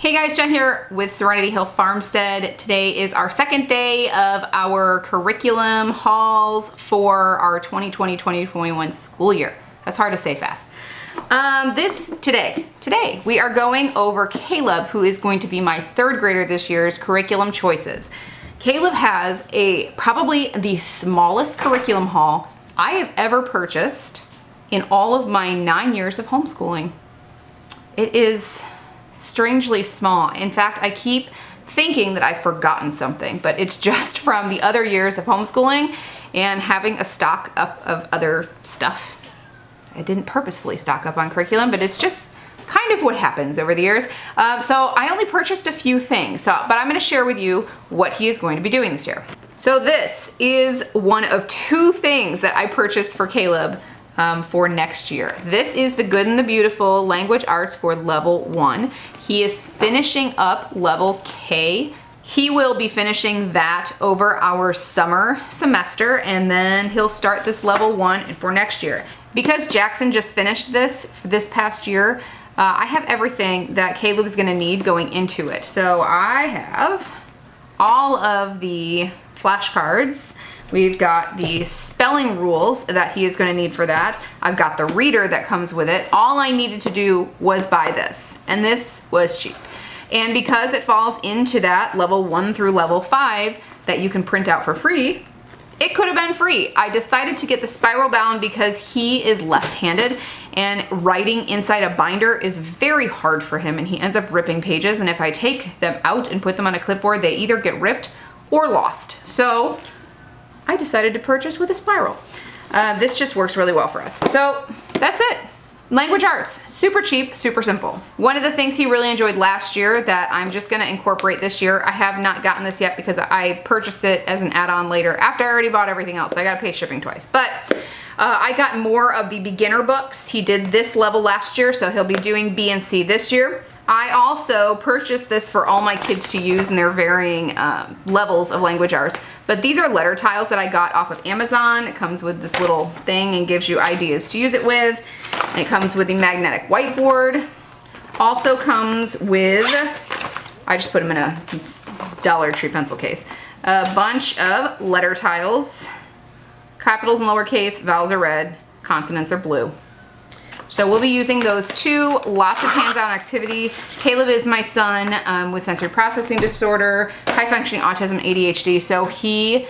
Hey guys, Jen here with Serenity Hill Farmstead. Today is our second day of our curriculum hauls for our 2020-2021 school year. That's hard to say fast. Today we are going over Caleb, who is going to be my third grader this year's curriculum choices. Caleb has probably the smallest curriculum haul I have ever purchased in all of my 9 years of homeschooling. It is strangely small. In fact, I keep thinking that I've forgotten something, but it's just from the other years of homeschooling and having a stock up of other stuff. I didn't purposefully stock up on curriculum, but it's just kind of what happens over the years. So I only purchased a few things, but I'm going to share with you what he is going to be doing this year. So this is one of two things that I purchased for Caleb for next year. This is the Good and the Beautiful Language Arts for level 1. He is finishing up level K. He will be finishing that over our summer semester, and then he'll start this level 1 for next year. Because Jackson just finished this past year, I have everything that Caleb is going to need going into it. So I have all of the flashcards. We've got the spelling rules that he is going to need for that. I've got the reader that comes with it. All I needed to do was buy this, and this was cheap. And because it falls into that level 1 through level 5 that you can print out for free, it could have been free. I decided to get the spiral bound because he is left-handed, and writing inside a binder is very hard for him, and he ends up ripping pages, and if I take them out and put them on a clipboard, they either get ripped or lost. So I decided to purchase with a spiral. This just works really well for us. So that's it. Language arts, super cheap, super simple. One of the things he really enjoyed last year that I'm just gonna incorporate this year, I have not gotten this yet because I purchased it as an add-on later after I already bought everything else. So I gotta pay shipping twice. But I got more of the beginner books. He did this level last year, so he'll be doing B and C this year. I also purchased this for all my kids to use in their varying levels of language arts. But these are letter tiles that I got off of Amazon. It comes with this little thing and gives you ideas to use it with. And it comes with the magnetic whiteboard. Also comes with, I just put them in a Dollar Tree pencil case, a bunch of letter tiles. Capitals in lowercase, vowels are red, consonants are blue. So we'll be using those too. Lots of hands-on activities. Caleb is my son with sensory processing disorder, high functioning autism, ADHD. So he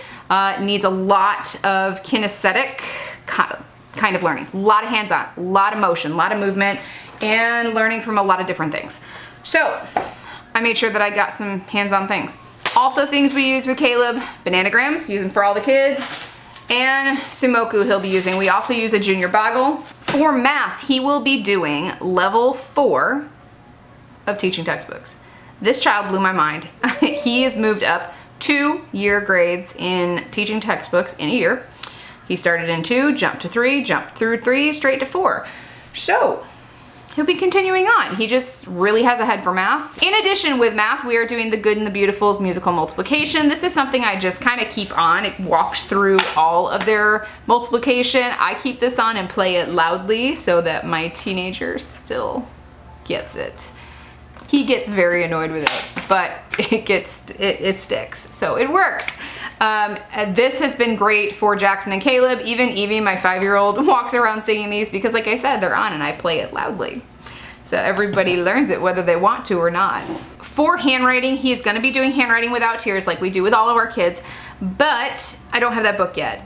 needs a lot of kinesthetic kind of learning. A lot of hands-on, a lot of motion, a lot of movement, and learning from a lot of different things. So I made sure that I got some hands-on things. Also things we use with Caleb, bananagrams, use them for all the kids, and Sumoku he'll be using. We also use a junior boggle. For math, he will be doing level 4 of teaching textbooks. This child blew my mind. He has moved up 2-year grades in teaching textbooks in a year. He started in 2, jumped to 3, jumped through 3, straight to 4. So he'll be continuing on. He just really has a head for math. In addition, with math, we are doing the Good and the Beautiful's musical multiplication. This is something I just kind of keep on. It walks through all of their multiplication. I keep this on and play it loudly so that my teenager still gets it. He gets very annoyed with it, but it sticks, so it works. This has been great for Jackson and Caleb. Even Evie, my 5-year-old, walks around singing these because, like I said, they're on and I play it loudly. So everybody learns it whether they want to or not. For handwriting, he's going to be doing handwriting without tears like we do with all of our kids, but I don't have that book yet.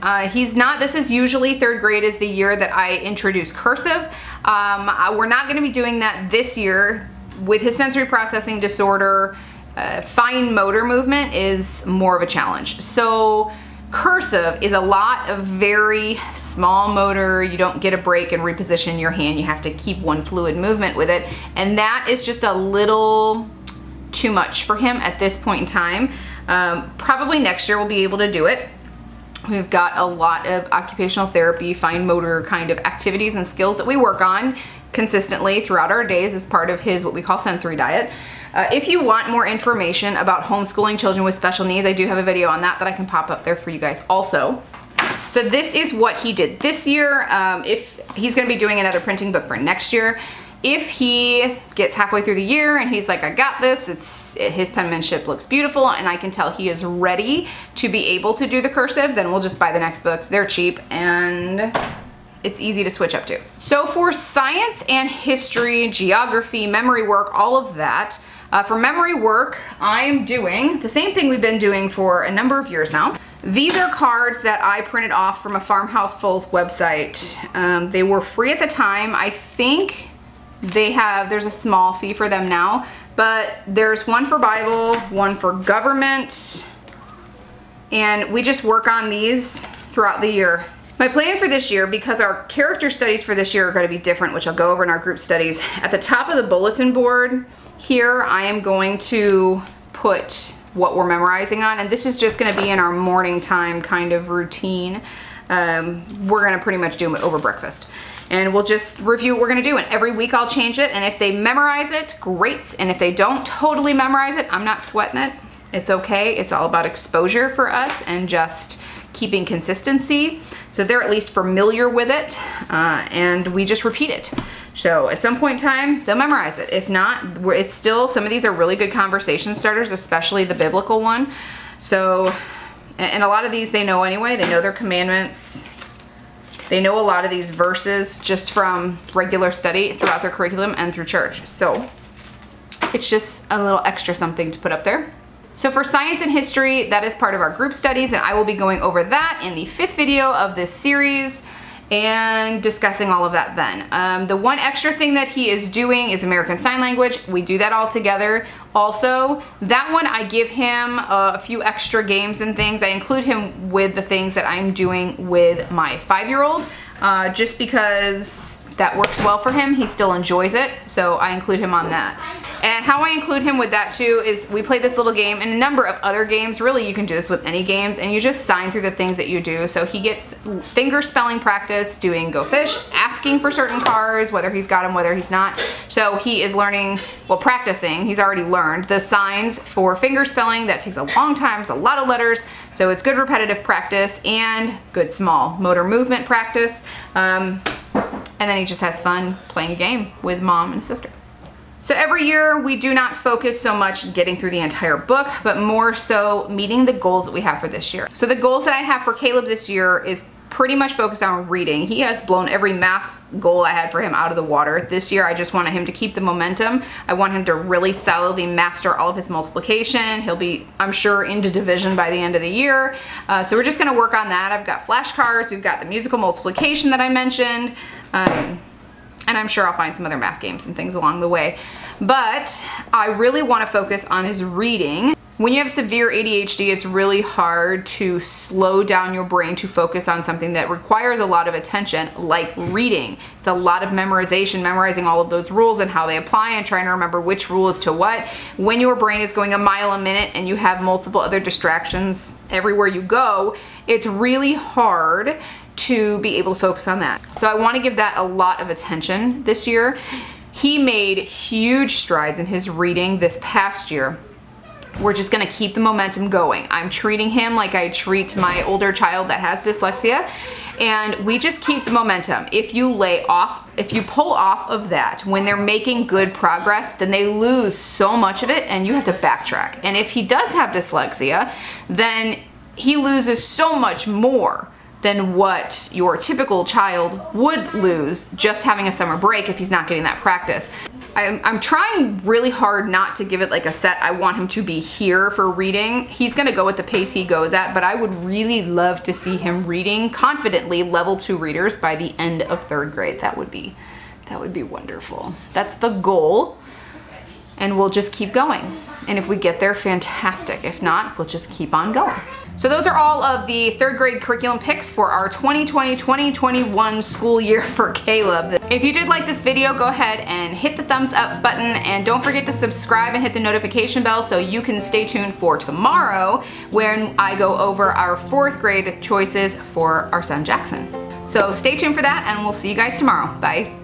This is usually 3rd grade is the year that I introduce cursive. We're not going to be doing that this year. With his sensory processing disorder, fine motor movement is more of a challenge. So cursive is a lot of very small motor. You don't get a break and reposition your hand. You have to keep one fluid movement with it. And that is just a little too much for him at this point in time. Probably next year we'll be able to do it. We've got a lot of occupational therapy, fine motor kind of activities and skills that we work on consistently throughout our days as part of his what we call sensory diet. If you want more information about homeschooling children with special needs, I do have a video on that I can pop up there for you guys also. So this is what he did this year. If he's going to be doing another printing book for next year, If he gets halfway through the year and he's like, I got this, his penmanship looks beautiful and I can tell he is ready to be able to do the cursive, then we'll just buy the next books. They're cheap and it's easy to switch up to. So for science and history, geography, memory work, all of that, for memory work, I'm doing the same thing we've been doing for a number of years now. These are cards that I printed off from a Farmhouse Fulls website. They were free at the time. I think there's a small fee for them now, but there's one for Bible, one for government, and we just work on these throughout the year. My plan for this year, because our character studies for this year are going to be different, which I'll go over in our group studies, at the top of the bulletin board here, I am going to put what we're memorizing on, and this is just going to be in our morning time kind of routine. We're going to pretty much do it over breakfast. And we'll just review what we're gonna do, and every week I'll change it, and if they memorize it, great. And if they don't totally memorize it, I'm not sweating it. It's okay. It's all about exposure for us and just keeping consistency. So they're at least familiar with it, and we just repeat it. So at some point in time, they'll memorize it. If not, it's still, some of these are really good conversation starters, especially the biblical one. So, and a lot of these they know anyway. They know their commandments. They know a lot of these verses just from regular study throughout their curriculum and through church. So it's just a little extra something to put up there. So for science and history, that is part of our group studies, and I will be going over that in the 5th video of this series and discussing all of that then. The one extra thing that he is doing is American Sign Language. We do that all together. Also, that one I give him a few extra games and things. I include him with the things that I'm doing with my 5-year-old, just because that works well for him. He still enjoys it, so I include him on that. And how I include him with that too is we play this little game and a number of other games. Really, you can do this with any games, and you just sign through the things that you do. So he gets finger spelling practice, doing Go Fish, asking for certain cards, whether he's got them, whether he's not. So he is learning, well, practicing. He's already learned the signs for finger spelling. That takes a long time. It's a lot of letters. So it's good repetitive practice and good small motor movement practice. And then he just has fun playing a game with mom and sister. So every year we do not focus so much getting through the entire book, but more so meeting the goals that we have for this year. So the goals that I have for Caleb this year is pretty much focused on reading. He has blown every math goal I had for him out of the water. This year I just wanted him to keep the momentum. I want him to really solidly master all of his multiplication. He'll be, I'm sure, into division by the end of the year. So we're just gonna work on that. I've got flashcards, we've got the musical multiplication that I mentioned, and I'm sure I'll find some other math games and things along the way. But I really want to focus on his reading. When you have severe ADHD, it's really hard to slow down your brain to focus on something that requires a lot of attention, like reading. It's a lot of memorization, memorizing all of those rules and how they apply and trying to remember which rule is to what. When your brain is going a mile a minute and you have multiple other distractions everywhere you go, it's really hard to be able to focus on that. So I want to give that a lot of attention this year. He made huge strides in his reading this past year. We're just going to keep the momentum going. I'm treating him like I treat my older child that has dyslexia, and we just keep the momentum. If you pull off of that when they're making good progress, then they lose so much of it and you have to backtrack. And if he does have dyslexia, then he loses so much more than what your typical child would lose just having a summer break if he's not getting that practice. I'm trying really hard not to give it like a set. I want him to be here for reading. He's gonna go at the pace he goes at, but I would really love to see him reading confidently level 2 readers by the end of 3rd grade. That would be wonderful. That's the goal, and we'll just keep going. And if we get there, fantastic. If not, we'll just keep on going. So those are all of the 3rd grade curriculum picks for our 2020-2021 school year for Caleb. If you did like this video, go ahead and hit the thumbs up button, and don't forget to subscribe and hit the notification bell so you can stay tuned for tomorrow when I go over our 4th grade choices for our son Jackson. So stay tuned for that, and we'll see you guys tomorrow. Bye.